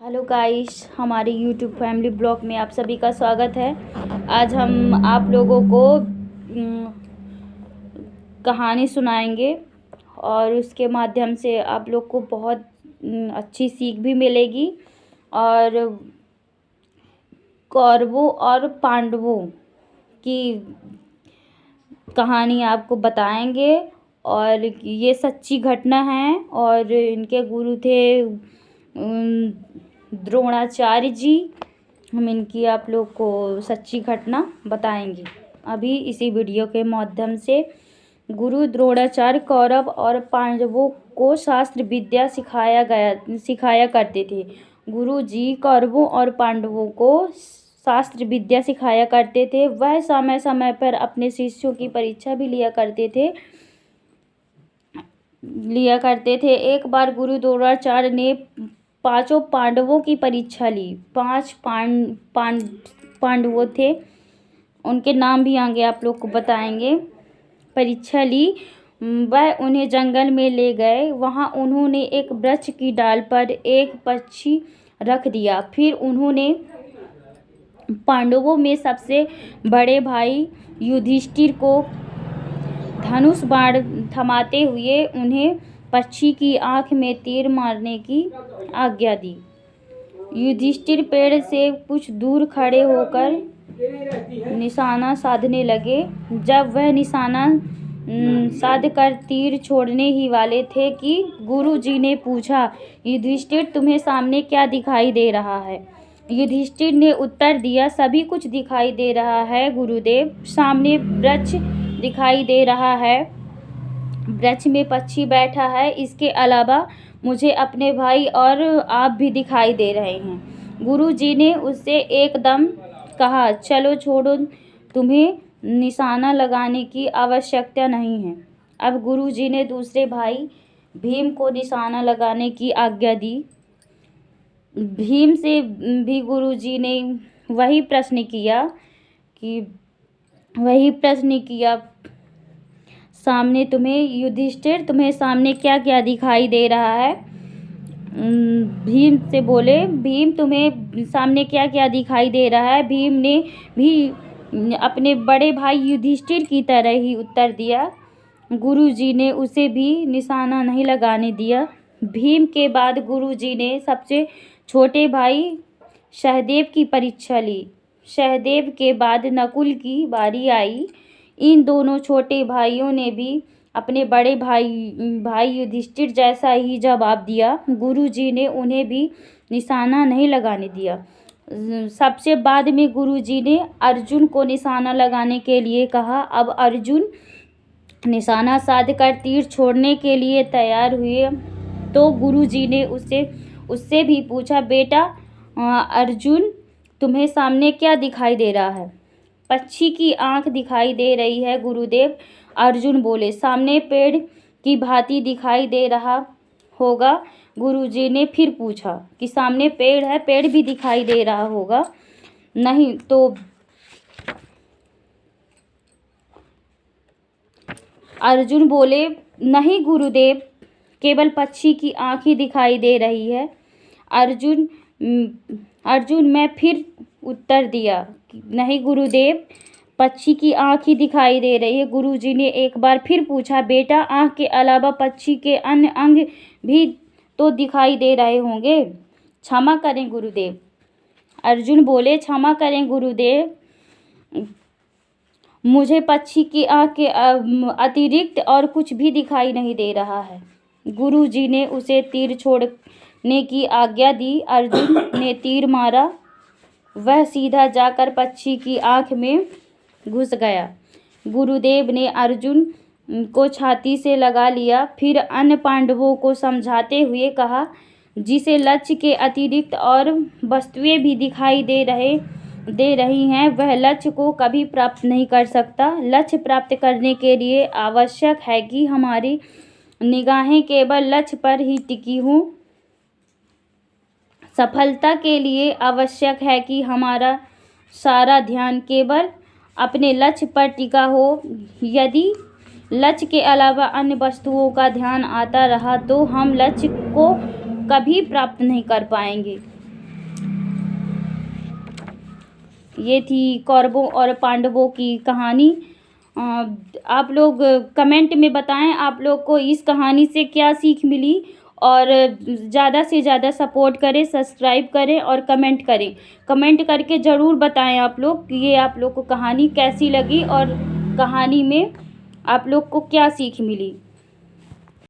Hello guys, हमारे YouTube family blog में आप सभी का स्वागत है। आज हम आप लोगों को कहानी सुनाएंगे और उसके माध्यम से आप लोग को बहुत अच्छी सीख भी मिलेगी। और कौरवों और पांडवों की कहानी आपको बताएंगे और ये सच्ची घटना है। और इनके गुरु थे द्रोणाचार्य जी। हम इनकी आप लोग को सच्ची घटना बताएंगे अभी इसी वीडियो के माध्यम से। गुरु द्रोणाचार्य कौरव और पांडवों को शास्त्र विद्या सिखाया करते थे। गुरु जी कौरवों और पांडवों को शास्त्र विद्या सिखाया करते थे। वह समय समय पर अपने शिष्यों की परीक्षा भी लिया करते थे। एक बार गुरु द्रोणाचार्य ने 5 पांडवों की परीक्षा ली। 5 पांडवों थे, उनके नाम भी आगे आप लोग को बताएंगे। परीक्षा ली, वह उन्हें जंगल में ले गए। वहां उन्होंने एक वृक्ष की डाल पर एक पक्षी रख दिया। फिर उन्होंने पांडवों में सबसे बड़े भाई युधिष्ठिर को धनुष बाण थमाते हुए उन्हें पक्षी की आंख में तीर मारने की आज्ञा दी। युधिष्ठिर पेड़ से कुछ दूर खड़े होकर निशाना साधने लगे। जब वह निशाना साध कर तीर छोड़ने ही वाले थे कि गुरु जी ने पूछा, युधिष्ठिर तुम्हें सामने क्या दिखाई दे रहा है? युधिष्ठिर ने उत्तर दिया, सभी कुछ दिखाई दे रहा है गुरुदेव। सामने वृक्ष दिखाई दे रहा है, वृक्ष में पक्षी बैठा है। इसके अलावा मुझे अपने भाई और आप भी दिखाई दे रहे हैं। गुरु जी ने उससे एकदम कहा, चलो छोड़ो, तुम्हें निशाना लगाने की आवश्यकता नहीं है। अब गुरु जी ने दूसरे भाई भीम को निशाना लगाने की आज्ञा दी। भीम से भी गुरु जी ने वही प्रश्न किया, सामने युधिष्ठिर तुम्हें सामने क्या क्या दिखाई दे रहा है? भीम से बोले, भीम तुम्हें सामने क्या क्या दिखाई दे रहा है? भीम ने भी अपने बड़े भाई युधिष्ठिर की तरह ही उत्तर दिया। गुरु जी ने उसे भी निशाना नहीं लगाने दिया। भीम के बाद गुरु जी ने सबसे छोटे भाई सहदेव की परीक्षा ली। सहदेव के बाद नकुल की बारी आई। इन दोनों छोटे भाइयों ने भी अपने बड़े भाई युधिष्ठिर जैसा ही जवाब दिया। गुरु जी ने उन्हें भी निशाना नहीं लगाने दिया। सबसे बाद में गुरु जी ने अर्जुन को निशाना लगाने के लिए कहा। अब अर्जुन निशाना साध कर तीर छोड़ने के लिए तैयार हुए तो गुरु जी ने उससे भी पूछा, बेटा अर्जुन तुम्हें सामने क्या दिखाई दे रहा है? पक्षी की आंख दिखाई दे रही है गुरुदेव। अर्जुन बोले, सामने पेड़ की भांति दिखाई दे रहा होगा। गुरु जी ने फिर पूछा कि सामने पेड़ है, पेड़ भी दिखाई दे रहा होगा? नहीं तो अर्जुन बोले, नहीं गुरुदेव, केवल पक्षी की आंख ही दिखाई दे रही है। अर्जुन मैं फिर उत्तर दिया, नहीं गुरुदेव, पक्षी की आंख ही दिखाई दे रही है। गुरु जी ने एक बार फिर पूछा, बेटा आंख के अलावा पक्षी के अन्य अंग भी तो दिखाई दे रहे होंगे। क्षमा करें गुरुदेव। अर्जुन बोले, क्षमा करें गुरुदेव, मुझे पक्षी की आंख के अतिरिक्त और कुछ भी दिखाई नहीं दे रहा है। गुरु जी ने उसे तीर छोड़ने की आज्ञा दी। अर्जुन ने तीर मारा, वह सीधा जाकर पक्षी की आंख में घुस गया। गुरुदेव ने अर्जुन को छाती से लगा लिया। फिर अन्य पांडवों को समझाते हुए कहा, जिसे लक्ष्य के अतिरिक्त और वस्तुएं भी दिखाई दे रही हैं, वह लक्ष्य को कभी प्राप्त नहीं कर सकता। लक्ष्य प्राप्त करने के लिए आवश्यक है कि हमारी निगाहें केवल लक्ष्य पर ही टिकी हों। सफलता के लिए आवश्यक है कि हमारा सारा ध्यान केवल अपने लक्ष्य पर टिका हो। यदि लक्ष्य के अलावा अन्य वस्तुओं का ध्यान आता रहा तो हम लक्ष्य को कभी प्राप्त नहीं कर पाएंगे। ये थी कौरवों और पांडवों की कहानी। आप लोग कमेंट में बताएं आप लोग को इस कहानी से क्या सीख मिली, और ज़्यादा से ज़्यादा सपोर्ट करें, सब्सक्राइब करें और कमेंट करें। कमेंट करके ज़रूर बताएं आप लोग कि ये आप लोग को कहानी कैसी लगी और कहानी में आप लोग को क्या सीख मिली।